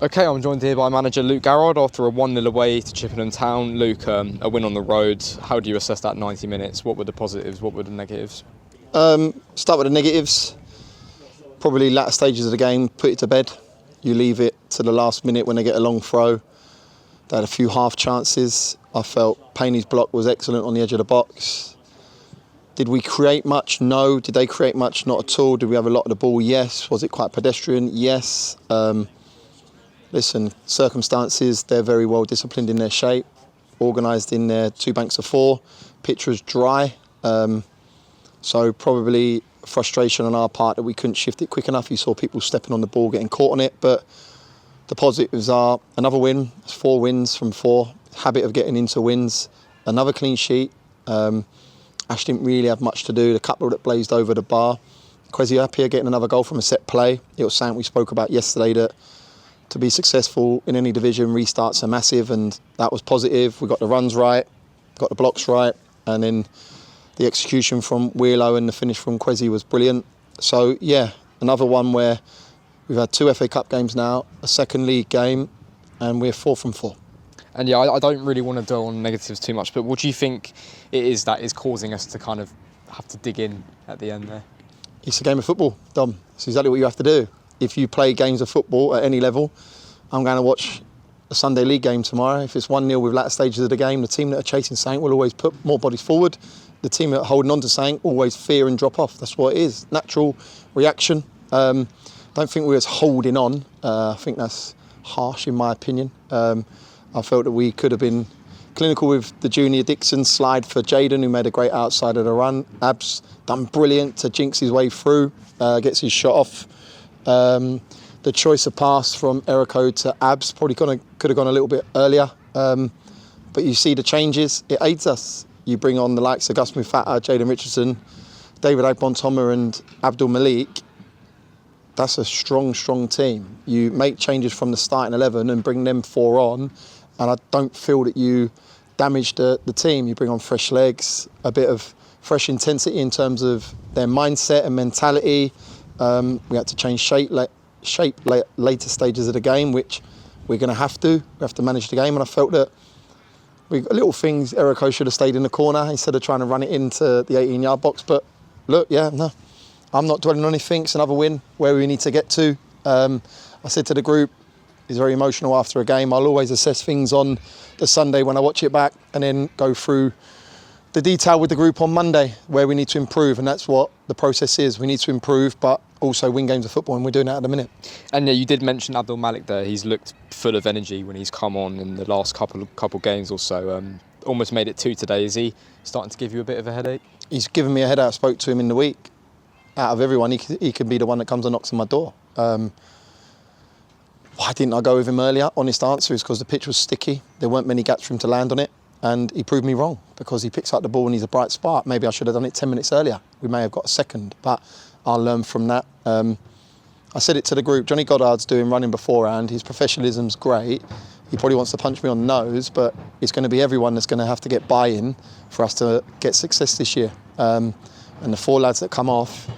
Okay, I'm joined here by manager Luke Garrard after a 1-0 away to Chippenham Town. Luke, a win on the road. How do you assess that 90 minutes? What were the positives? What were the negatives? Start with the negatives. Probably latter stages of the game, put it to bed. You leave it to the last minute when they get a long throw. They had a few half chances. I felt Payne's block was excellent on the edge of the box. Did we create much? No. Did they create much? Not at all. Did we have a lot of the ball? Yes. Was it quite pedestrian? Yes. Listen, circumstances, they're very well disciplined in their shape, organised in their 2 banks of 4. Pitch was dry. So probably frustration on our part that we couldn't shift it quick enough. You saw people stepping on the ball, getting caught on it. But the positives are another win. It's 4 wins from 4. Habit of getting into wins. Another clean sheet. Ash didn't really have much to do. The couple that blazed over the bar. Kwesi Appiah getting another goal from a set play. It was something we spoke about yesterday, that to be successful in any division, restarts are massive, and that was positive. We got the runs right, got the blocks right, and then the execution from Wheelo and the finish from Kwesi was brilliant. So yeah, another one where we've had 2 FA Cup games now, a second league game, and we're 4 from 4. And yeah, I don't really want to dwell on negatives too much, but what do you think it is that is causing us to kind of have to dig in at the end there? It's a game of football, Dom. It's exactly what you have to do. If you play games of football at any level, I'm going to watch a Sunday league game tomorrow. If it's 1-0 with latter stages of the game, the team that are chasing something will always put more bodies forward. The team that are holding on to something always fear and drop off. That's what it is. Natural reaction. Don't think we was holding on. I think that's harsh in my opinion. I felt that we could have been clinical with the Junior Dixon slide for Jaden, who made a great outside of the run. Abs done brilliant to jinx his way through, gets his shot off. The choice of pass from Erico to Abs probably could have gone a little bit earlier. But you see the changes, it aids us. You bring on the likes of Gus Mufata, Jaden Richardson, David Agbontoma and Abdul Malik. That's a strong, strong team. You make changes from the starting 11 and bring them 4 on, and I don't feel that you damage the team. You bring on fresh legs, a bit of fresh intensity in terms of their mindset and mentality. We had to change shape later stages of the game, which we're going to have to. We have to manage the game, and I felt that little things. Erico should have stayed in the corner instead of trying to run it into the 18-yard box. But look, I'm not dwelling on anything. It's another win where we need to get to. I said to the group, it's very emotional after a game. I'll always assess things on the Sunday when I watch it back, and then go through the detail with the group on Monday where we need to improve, and that's what the process is. We need to improve, but also win games of football, and we're doing that at the minute. And yeah, you did mention Abdul Malik there. He's looked full of energy when he's come on in the last couple games or so. Almost made it 2 today. Is he starting to give you a bit of a headache? He's given me a headache. I spoke to him in the week. Out of everyone, he could be the one that comes and knocks on my door. Why didn't I go with him earlier? Honest answer is because the pitch was sticky. There weren't many gaps for him to land on it. And he proved me wrong because he picks up the ball and he's a bright spark. Maybe I should have done it 10 minutes earlier. We may have got a second, but I'll learn from that. I said it to the group. Johnny Goddard's doing running beforehand. His professionalism's great. He probably wants to punch me on the nose, but it's going to be everyone that's going to have to get buy-in for us to get success this year. And the 4 lads that come off,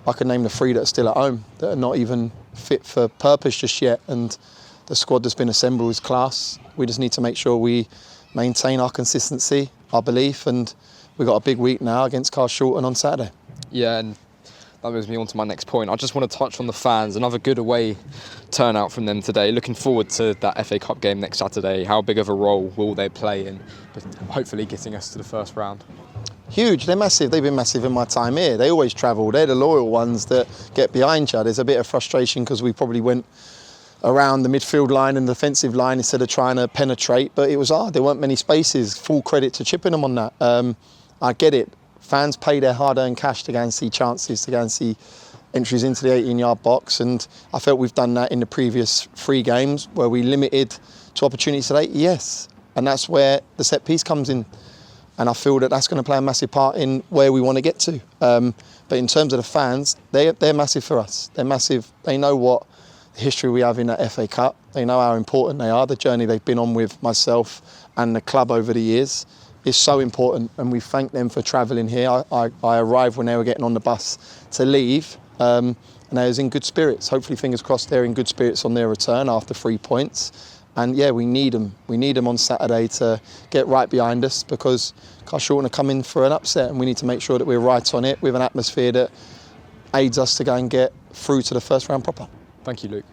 I can name the 3 that are still at home, that are not even fit for purpose just yet. And the squad that's been assembled is class. We just need to make sure we maintain our consistency, our belief, and we've got a big week now against Carshalton on Saturday. Yeah, and that moves me on to my next point. I just want to touch on the fans. Another good away turnout from them today. Looking forward to that FA Cup game next Saturday. How big of a role will they play in hopefully getting us to the first round? Huge. They're massive. They've been massive in my time here. They always travel. They're the loyal ones that get behind you. There's a bit of frustration because we probably went around the midfield line and the defensive line instead of trying to penetrate, but it was hard. There weren't many spaces. Full credit to Chippenham on that. I get it. Fans pay their hard-earned cash to go and see chances, to go and see entries into the 18-yard box, and I felt we've done that in the previous 3 games where we limited to opportunities today. Yes, and that's where the set piece comes in, and I feel that that's going to play a massive part in where we want to get to. But in terms of the fans, they're massive for us. They're massive. They know what history we have in that FA Cup. They know how important they are. The journey they've been on with myself and the club over the years is so important, and we thank them for travelling here. I arrived when they were getting on the bus to leave, and they're in good spirits. Hopefully, fingers crossed, they're in good spirits on their return after 3 points. And yeah, we need them. We need them on Saturday to get right behind us, because Carshalton are coming for an upset, and we need to make sure that we're right on it with an atmosphere that aids us to go and get through to the first round proper. Thank you, Luke.